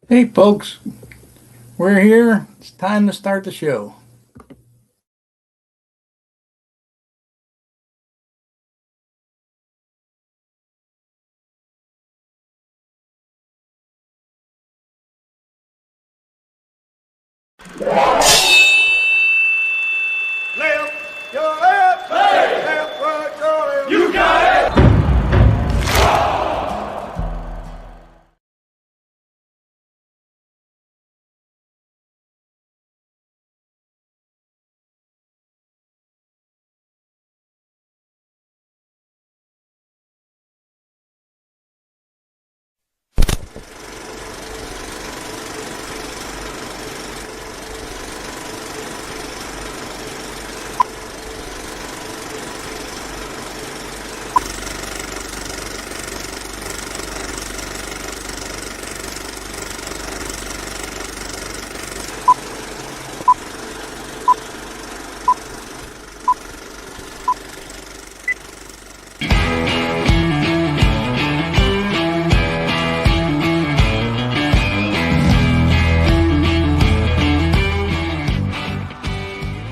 Hey folks, we're here. It's time to start the show. Left, your left, hey. Left, right, your left. You got it.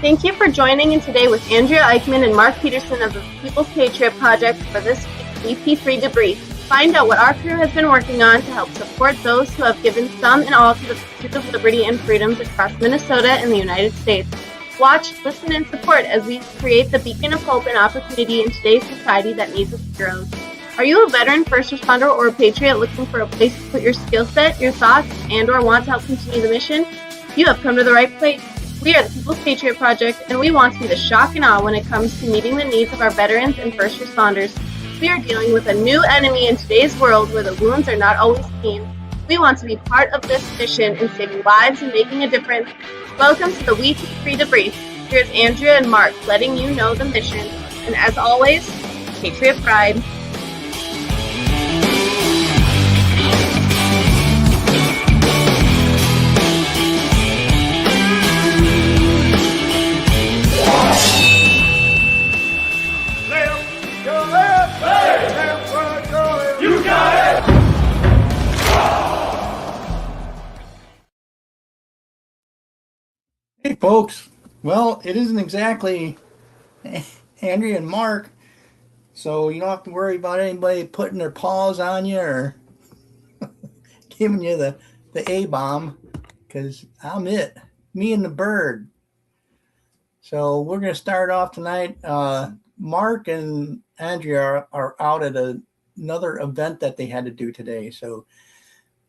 Thank you for joining in today with Andrea Eichmann and Mark Peterson of the People's Patriot Project for this week's WeP3 Debrief. Find out what our crew has been working on to help support those who have given some and all to the pursuit of liberty and freedoms across Minnesota and the United States. Watch, listen, and support as we create the beacon of hope and opportunity in today's society that needs its heroes. Are you a veteran, first responder, or a patriot looking for a place to put your skill set, your thoughts, and/or want to help continue the mission? You have come to the right place. We are the People's Patriot Project, and we want to be the shock and awe when it comes to meeting the needs of our veterans and first responders. We are dealing with a new enemy in today's world where the wounds are not always clean. We want to be part of this mission in saving lives and making a difference. Welcome to the WeP3 Debrief. Here's Andrea and Mark letting you know the mission. And as always, Patriot Pride. Left, your left, hey. Left, right, your left. You got it. Hey folks, well, it isn't exactly Andrea and Mark, so you don't have to worry about anybody putting their paws on you or giving you the A-bomb, because I'm it, me and the bird. So we're going to start off tonight. Mark and Andrea are out at another event that they had to do today. So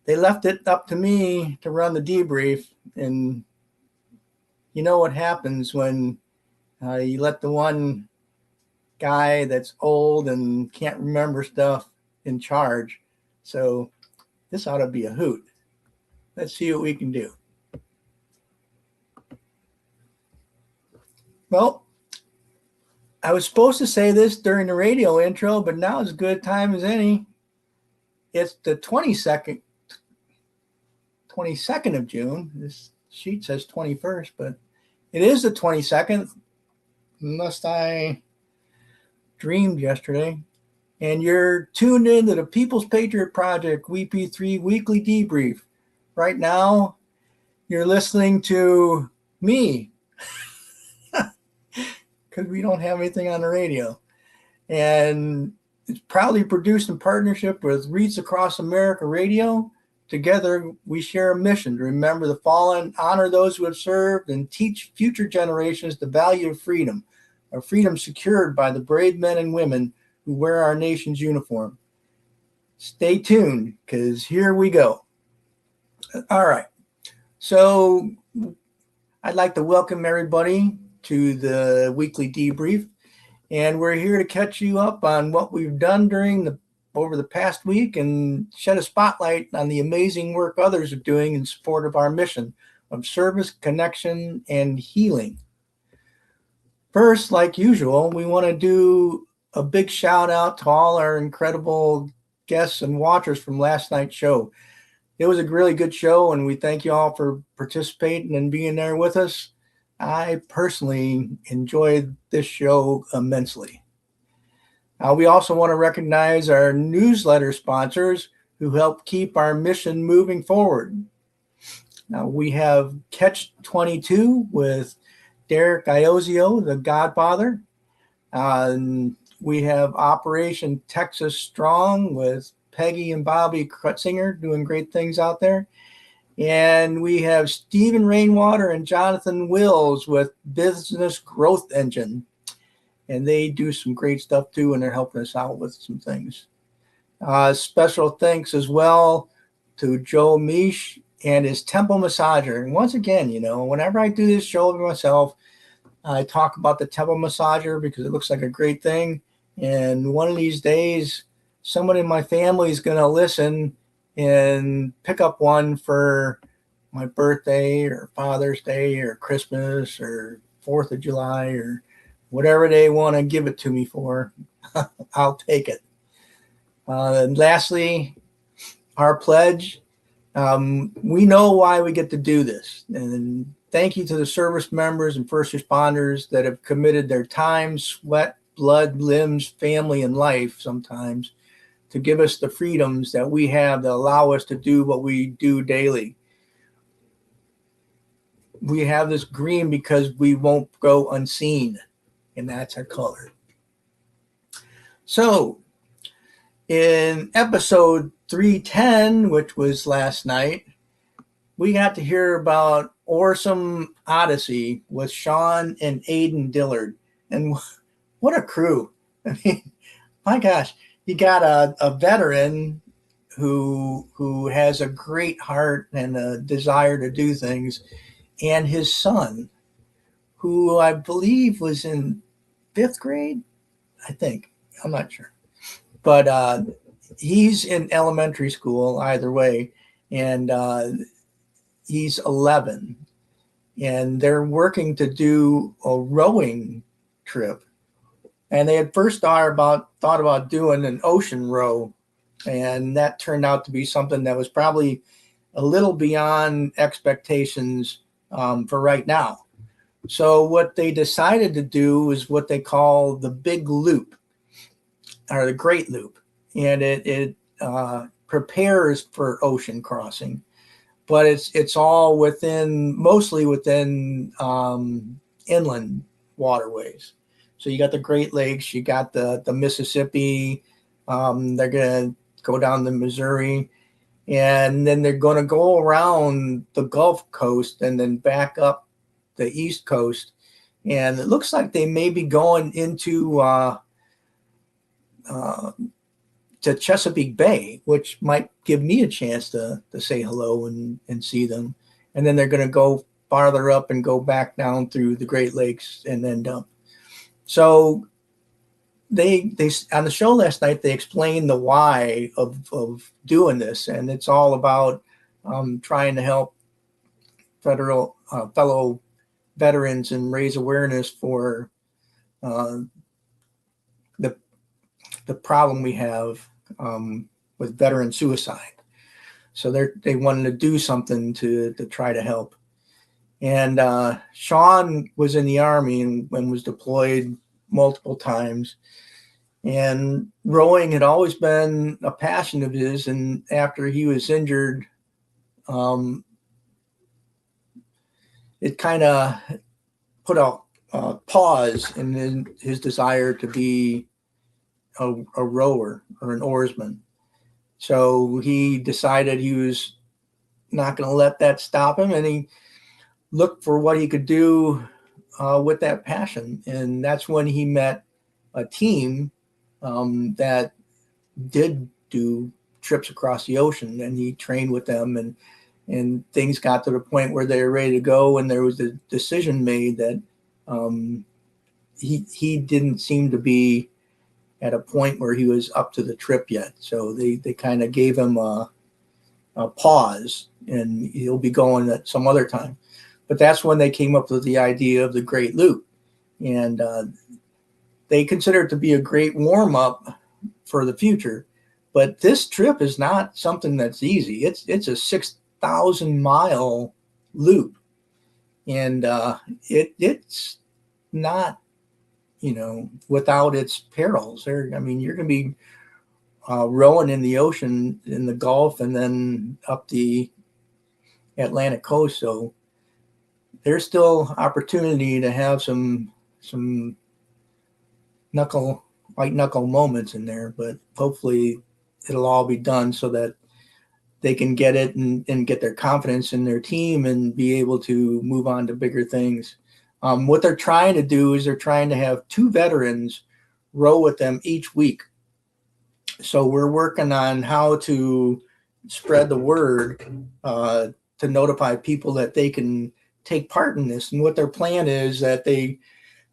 they left it up to me to run the debrief. And you know what happens when you let the one guy that's old and can't remember stuff in charge. So this ought to be a hoot. Let's see what we can do. Well, I was supposed to say this during the radio intro, but now is as good time as any. It's the 22nd of June. This sheet says 21st, but it is the 22nd, unless I dreamed yesterday. And you're tuned in to the People's Patriot Project WeP3 Weekly Debrief. Right now, you're listening to me, because we don't have anything on the radio. And it's proudly produced in partnership with Reach Across America Radio. Together, we share a mission to remember the fallen, honor those who have served, and teach future generations the value of freedom, a freedom secured by the brave men and women who wear our nation's uniform. Stay tuned, because here we go. All right. So I'd like to welcome everybody to the weekly debrief, and we're here to catch you up on what we've done over the past week and shed a spotlight on the amazing work others are doing in support of our mission of service, connection, and healing. First, like usual, we want to do a big shout out to all our incredible guests and watchers from last night's show. It was a really good show, and we thank you all for participating and being there with us. I personally enjoyed this show immensely. We also want to recognize our newsletter sponsors who help keep our mission moving forward. Now we have Catch 22 with Derek Iozio, the Godfather. We have Operation Texas Strong with Peggy and Bobby Krutzinger doing great things out there. And we have Stephen Rainwater and Jonathan Wills with Business Growth Engine. And they do some great stuff too, and they're helping us out with some things. Special thanks as well to Joe Misch and his temple massager. And once again, whenever I do this show over myself, I talk about the temple massager because it looks like a great thing. And one of these days, someone in my family is going to listen and pick up one for my birthday or Father's Day or Christmas or 4th of July or whatever they want to give it to me for. I'll take it. And lastly, our pledge. We know why we get to do this. And thank you to the service members and first responders that have committed their time, sweat, blood, limbs, family, and life sometimes to give us the freedoms that we have that allow us to do what we do daily. We have this green because we won't go unseen, and that's our color. So in episode 310, which was last night, we got to hear about Oarsome Odyssey with Sean and Aiden Dillard. And what a crew. I mean, my gosh, you got a veteran who has a great heart and a desire to do things, and his son, who I believe was in 5th grade, I think. I'm not sure. But he's in elementary school either way, and he's 11. And they're working to do a rowing trip. And they had first thought about doing an ocean row, and that turned out to be something that was probably a little beyond expectations for right now. So what they decided to do is what they call the Big Loop, or the Great Loop, and it prepares for ocean crossing, but it's all mostly within inland waterways. So you got the Great Lakes, you got the Mississippi, they're going to go down the Missouri, and then they're going to go around the Gulf Coast and then back up the East Coast. And it looks like they may be going into to Chesapeake Bay, which might give me a chance to say hello and see them. And then they're going to go farther up and go back down through the Great Lakes and end up. So they on the show last night, they explained the why of doing this, and it's all about trying to help fellow veterans and raise awareness for the problem we have with veteran suicide. So they wanted to do something to try to help. And Sean was in the Army and was deployed multiple times. And rowing had always been a passion of his. And after he was injured, it kind of put a pause in his desire to be a rower or an oarsman. So he decided he was not going to let that stop him, and he looked for what he could do with that passion. And that's when he met a team that did do trips across the ocean, and he trained with them, and things got to the point where they were ready to go, and there was a decision made that he didn't seem to be at a point where he was up to the trip yet. So they kind of gave him a pause, and he'll be going at some other time. But that's when they came up with the idea of the Great Loop. And they consider it to be a great warm-up for the future. But this trip is not something that's easy. It's a 6,000-mile loop. And it's not, without its perils. You're going to be rowing in the ocean, in the Gulf, and then up the Atlantic coast. So there's still opportunity to have some white knuckle moments in there, but hopefully it'll all be done so that they can get it and get their confidence in their team and be able to move on to bigger things. What they're trying to do is they're trying to have 2 veterans row with them each week. So we're working on how to spread the word to notify people that they can take part in this. And what their plan is that they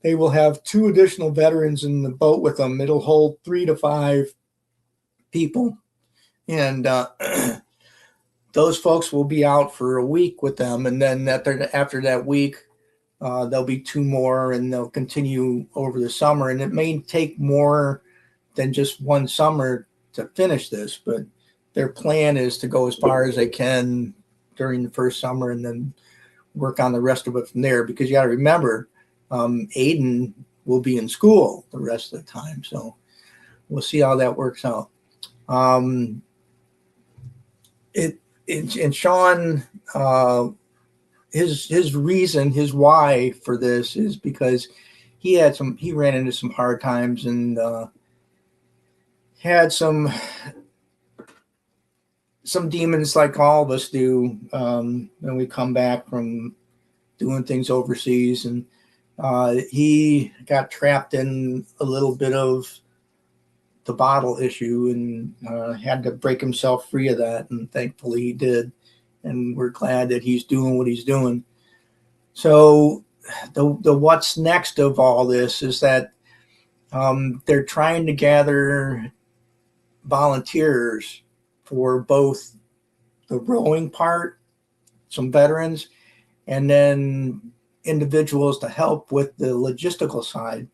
will have 2 additional veterans in the boat with them. It'll hold 3 to 5 people. And those folks will be out for a week with them. And then after that week, there'll be 2 more, and they'll continue over the summer. And it may take more than just 1 summer to finish this, but their plan is to go as far as they can during the first summer and then work on the rest of it from there. Because you got to remember, Aiden will be in school the rest of the time. So we'll see how that works out. And Sean, his reason, his why for this is because he ran into some hard times and had some demons like all of us do when we come back from doing things overseas. And he got trapped in a little bit of the bottle issue and had to break himself free of that. And thankfully he did. And we're glad that he's doing what he's doing. So the what's next of all this is that they're trying to gather volunteers for both the rowing part, some veterans, and then individuals to help with the logistical side.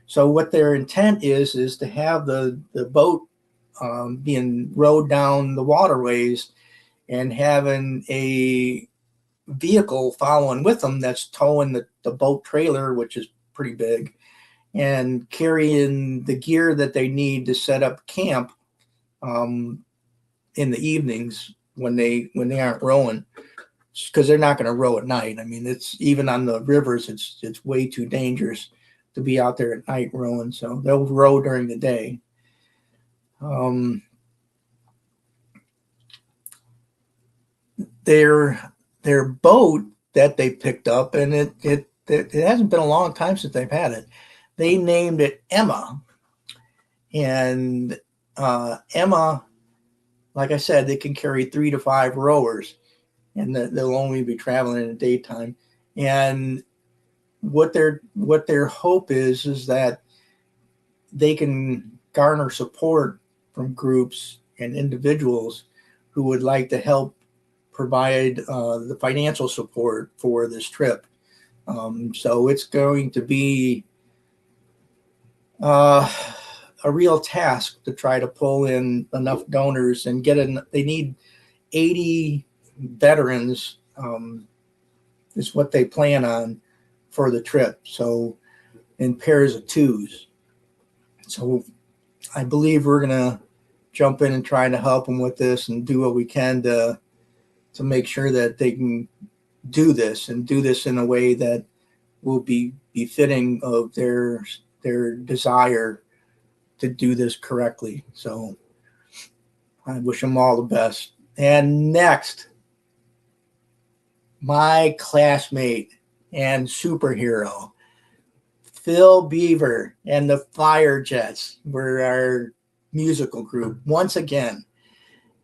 So what their intent is to have the boat being rowed down the waterways and having a vehicle following with them that's towing the boat trailer, which is pretty big, and carrying the gear that they need to set up camp in the evenings when they aren't rowing, because they're not going to row at night. I mean, it's even on the rivers, it's way too dangerous to be out there at night rowing. So they'll row during the day. Their boat that they picked up, and it hasn't been a long time since they've had it. They named it Emma, and Emma, like I said, they can carry 3 to 5 rowers, and they'll only be traveling in the daytime. And what their hope is that they can garner support from groups and individuals who would like to help provide the financial support for this trip. So it's going to be a real task to try to pull in enough donors and they need 80 veterans is what they plan on for the trip. So in pairs of 2s. So I believe we're going to jump in and try to help them with this and do what we can to make sure that they can do this in a way that will be befitting of their desire to do this correctly. So I wish them all the best. And next, my classmate and superhero, Phil Beaver and the Fire Jets were our musical group once again.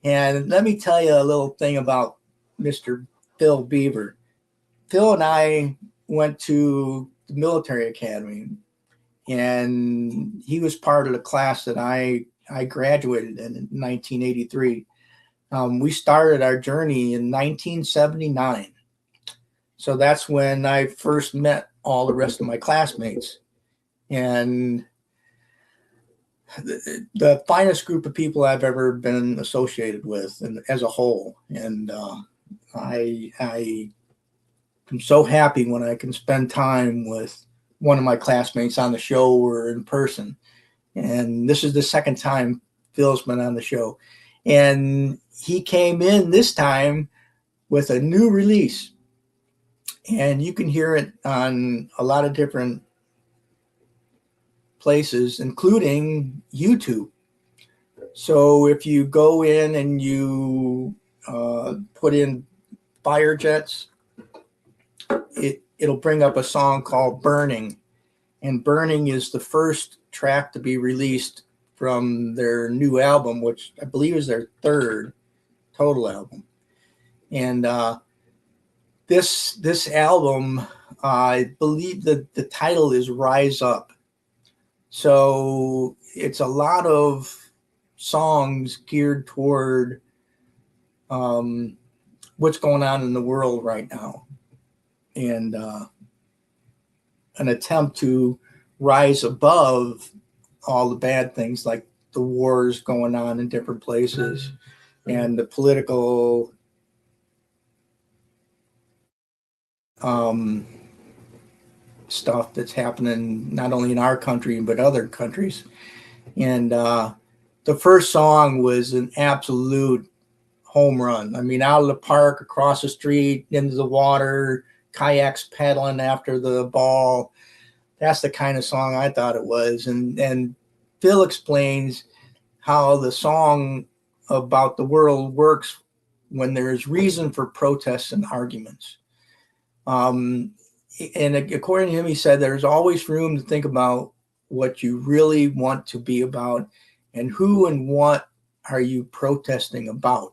And let me tell you a little thing about Mr. Phil Beaver. Phil and I went to the military academy, and he was part of the class that I graduated in 1983. We started our journey in 1979. So that's when I first met all the rest of my classmates. And the finest group of people I've ever been associated with, and as a whole. And I am so happy when I can spend time with one of my classmates on the show or in person. And this is the second time Phil's been on the show. And he came in this time with a new release. And you can hear it on a lot of different places, including YouTube. So if you go in and you put in fire jets, it'll bring up a song called Burning. And Burning is the first track to be released from their new album, which I believe is their third total album. And this album, I believe that the title is Rise Up. So it's a lot of songs geared toward what's going on in the world right now, and an attempt to rise above all the bad things, like the wars going on in different places and the political stuff that's happening not only in our country but other countries. And the first song was an absolute home run. I mean, out of the park, across the street, into the water, kayaks paddling after the ball. That's the kind of song I thought it was. And Phil explains how the song about the world works when there's reason for protests and arguments. And according to him, he said there's always room to think about what you really want to be about and who and what are you protesting about.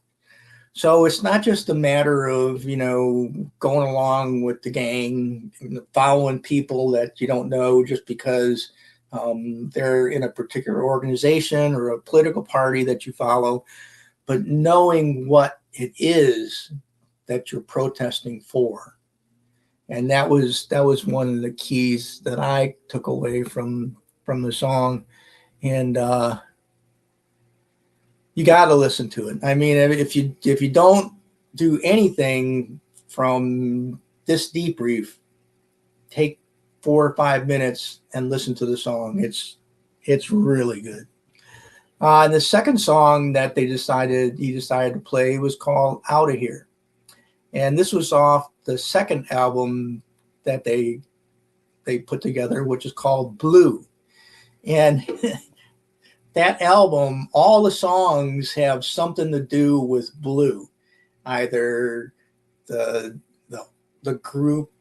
So it's not just a matter of, going along with the gang, following people that you don't know just because they're in a particular organization or a political party that you follow, but knowing what it is that you're protesting for. And that was one of the keys that I took away from the song. And you got to listen to it. I mean, if you don't do anything from this debrief, take 4 or 5 minutes and listen to the song. It's really good. And the second song that he decided to play was called Out of Here. And this was off the second album that they put together, which is called Blue. And that album, all the songs have something to do with blue. Either the group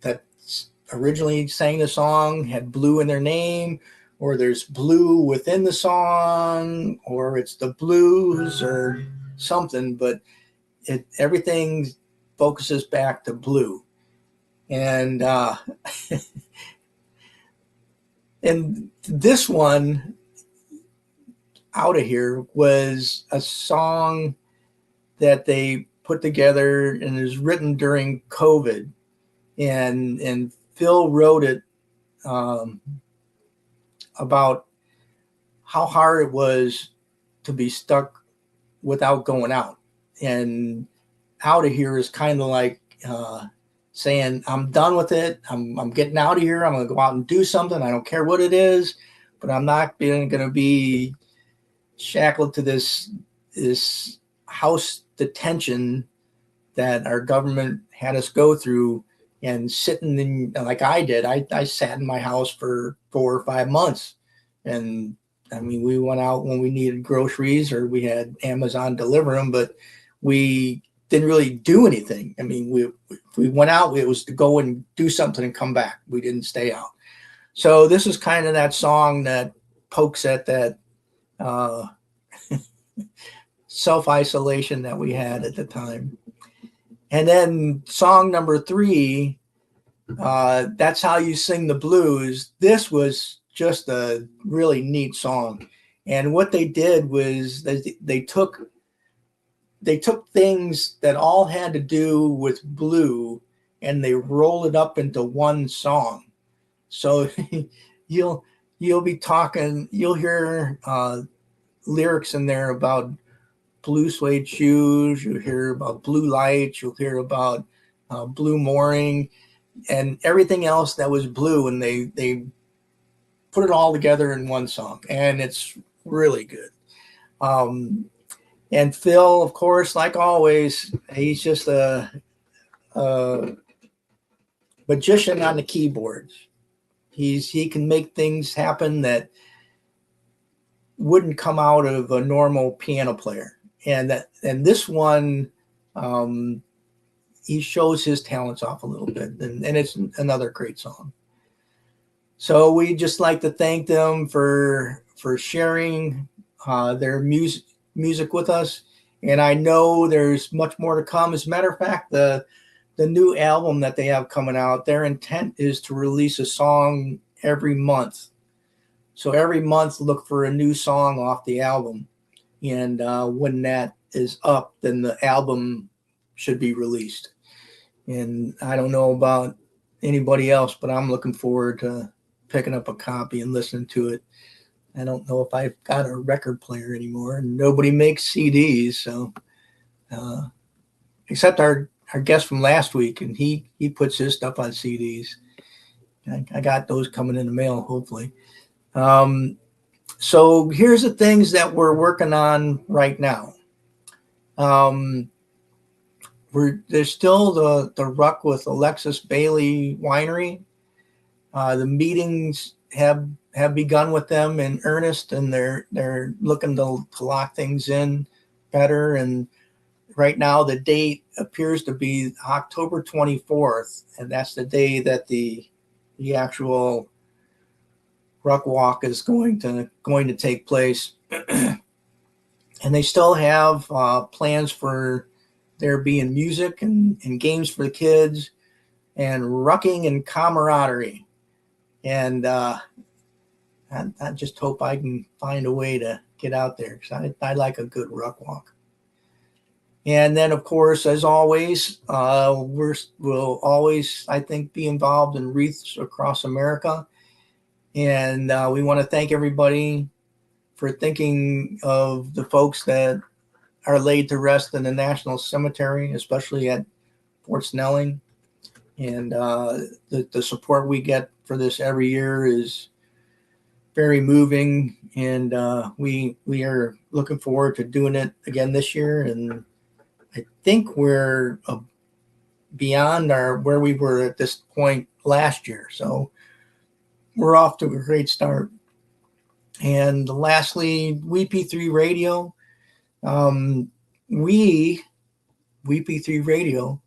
that originally sang the song had blue in their name, or there's blue within the song, or it's the blues or something, but everything focuses back to blue. And and this one, Out of Here, was a song that they put together and is written during COVID, and Phil wrote it about how hard it was to be stuck without going out. And Out of Here is kind of like saying, I'm done with it. I'm getting out of here. I'm going to go out and do something. I don't care what it is, but I'm not going to be shackled to this house detention that our government had us go through, and sitting in, like I did. I sat in my house for 4 or 5 months. And I mean, we went out when we needed groceries, or we had Amazon deliver them, but we didn't really do anything. I mean, we went out, it was to go and do something and come back. We didn't stay out. So this is kind of that song that pokes at that self-isolation that we had at the time. And then song number 3, That's How You Sing the Blues. This was just a really neat song. And what they did was they took things that all had to do with blue, and they rolled it up into one song. So you'll be talking, you'll hear lyrics in there about blue suede shoes, you'll hear about blue lights, you'll hear about blue mooring, and everything else that was blue, and they put it all together in one song, and it's really good. And Phil, of course, like always, he's just a magician on the keyboards. He can make things happen that wouldn't come out of a normal piano player. And this one, he shows his talents off a little bit, and it's another great song. So we just like to thank them for sharing their music with us. And I know there's much more to come. As a matter of fact, the new album that they have coming out, their intent is to release a song every month. So every month, look for a new song off the album. And when that is up, then the album should be released. And I don't know about anybody else, but I'm looking forward to picking up a copy and listening to it. I don't know if I've got a record player anymore, and nobody makes CDs. So except our guest from last week, and he puts his stuff on CDs. I got those coming in the mail, hopefully. So here's the things that we're working on right now. There's still the Ruck with Alexis Bailey Winery. The meetings have begun with them in earnest, and they're looking to lock things in better. And right now the date appears to be October 24th, and that's the day that the actual Ruck Walk is going to take place. And they still have plans for there being music and games for the kids and rucking and camaraderie. And I just hope I can find a way to get out there, because I like a good Ruck Walk. And then, of course, as always, we'll always, I think, be involved in wreaths across America. And we want to thank everybody for thinking of the folks that are laid to rest in the National Cemetery, especially at Fort Snelling. And the support we get for this every year is very moving. And we are looking forward to doing it again this year. And I think we're beyond where we were at this point last year. So we're off to a great start. And lastly, WeP3 Radio. WeP3 Radio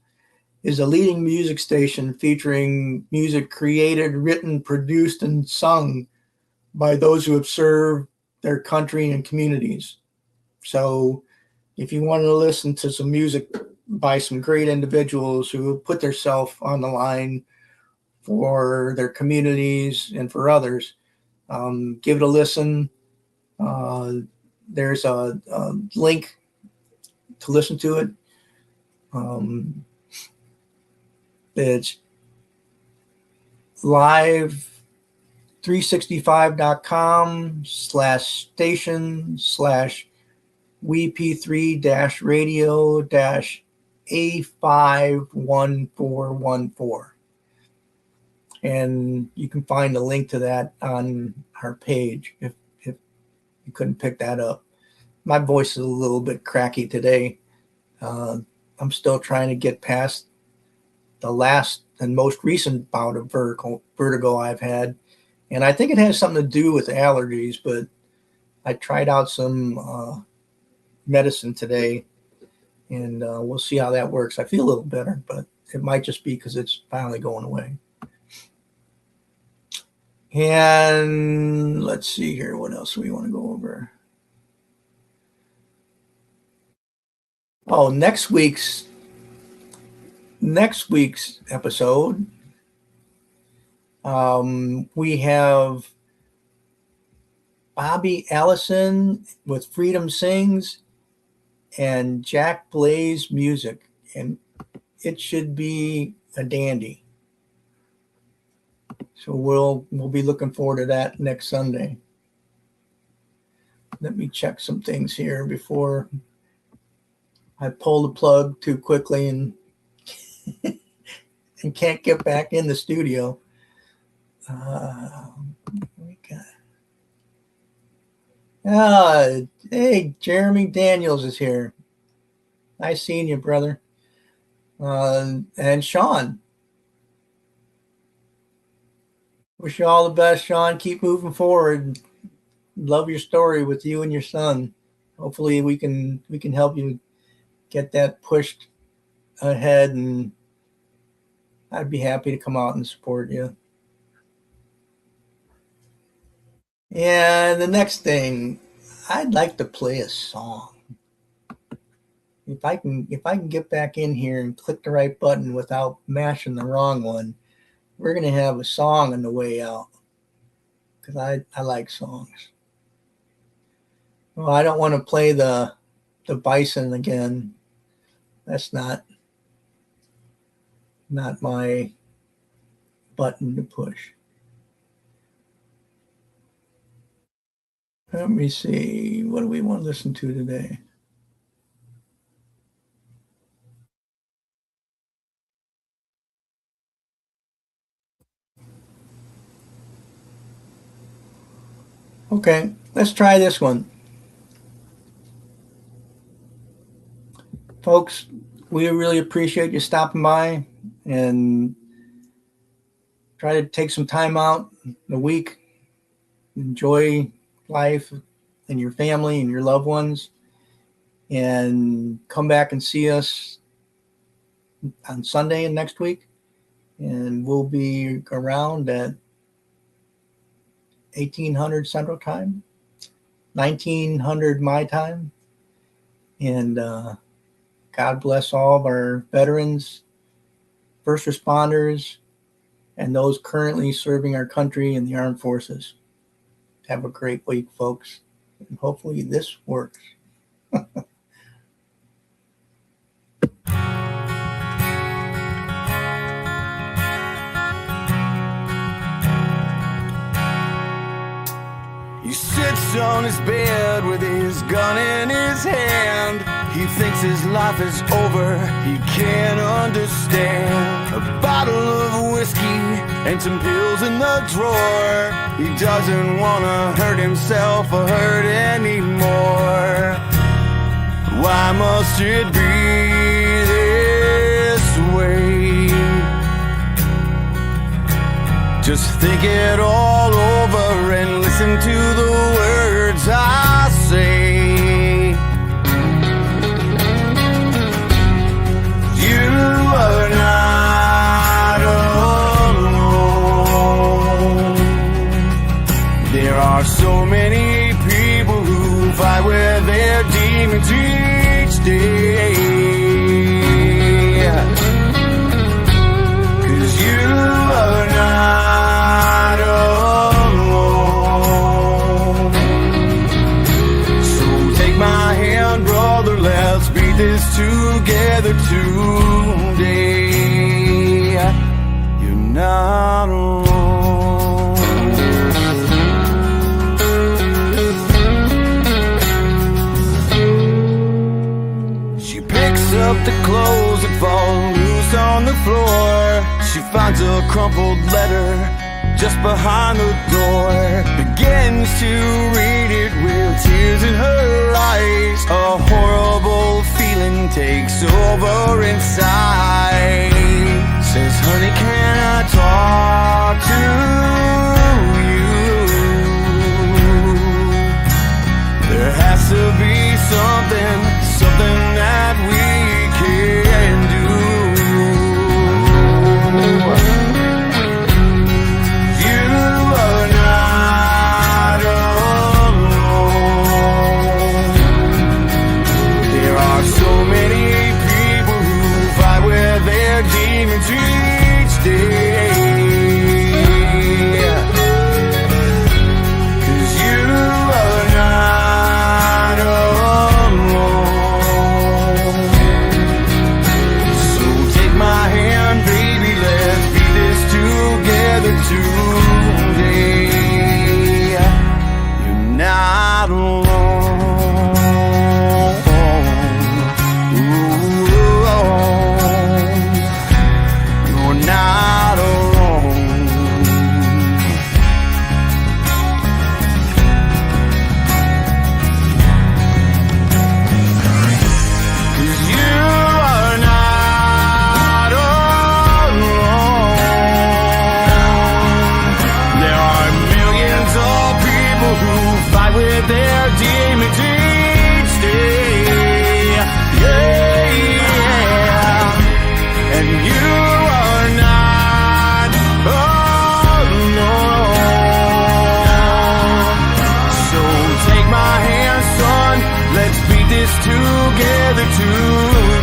is a leading music station featuring music created, written, produced, and sung by those who have served their country and communities. So if you want to listen to some music by some great individuals who put themselves on the line for their communities and for others, give it a listen. There's a link to listen to it. It's live365.com/station/WeP3-radio-A51414. And you can find a link to that on our page if you couldn't pick that up. My voice is a little bit cracky today. I'm still trying to get past the last and most recent bout of vertigo I've had. And I think it has something to do with allergies, but I tried out some medicine today, and we'll see how that works. I feel a little better, but it might just be because it's finally going away. And let's see here. What else do we want to go over? Oh, next week's episode, we have Bobby Allison with Freedom Sings and Jack Blaze Music, and it should be a dandy. So we'll be looking forward to that next Sunday. Let me check some things here before I pull the plug too quickly and can't get back in the studio. Hey, Jeremy Daniels is here. Nice seeing you, brother. And Sean. Wish you all the best, Sean. Keep moving forward. Love your story with you and your son. Hopefully we can help you get that pushed ahead, and I'd be happy to come out and support you. And the next thing, I'd like to play a song. If I can get back in here and click the right button without mashing the wrong one, we're gonna have a song on the way out, because I like songs. Well, I don't want to play the bison again. That's not my button to push. Let me see. What do we want to listen to today? Okay, let's try this one. Folks, we really appreciate you stopping by and try to take some time out in the week. Enjoy life and your family and your loved ones, and come back and see us on Sunday and next week. And we'll be around at 1800 Central Time, 1900 my time. And God bless all of our veterans, first responders, and those currently serving our country in the armed forces. Have a great week, folks. And hopefully this works. He sits on his bed with his gun in his hand. He thinks his life is over, he can't understand. A bottle of whiskey and some pills in the drawer. He doesn't wanna hurt himself or hurt anymore. Why must it be this way? Just think it all over and listen to the words I say. You are not alone. There are so many people who fight with their demons each day. 'Cause you are not alone. So take my hand, brother, let's beat this together today. You're not alone. She picks up the clothes that fall loose on the floor. She finds a crumpled letter just behind the door. Begins to read it with tears in her eyes. A horrible feeling takes over inside. Says, honey, can I talk to you? There has to be something that we can do. You are not alone. There are so many people who fight with their demons each day. 'Cause you are not alone.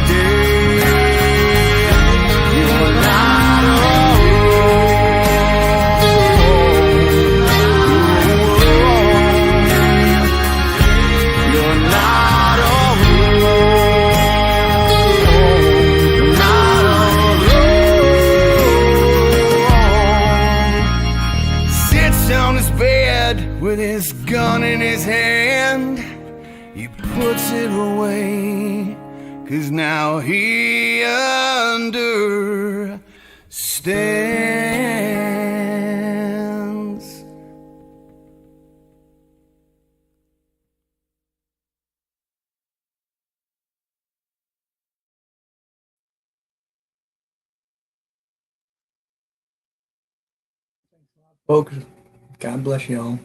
today. You're not alone. You're not alone. You're not alone. Sits on his bed with his gun in his hand. He puts it away, 'cause now he understands. Folks, God bless you all.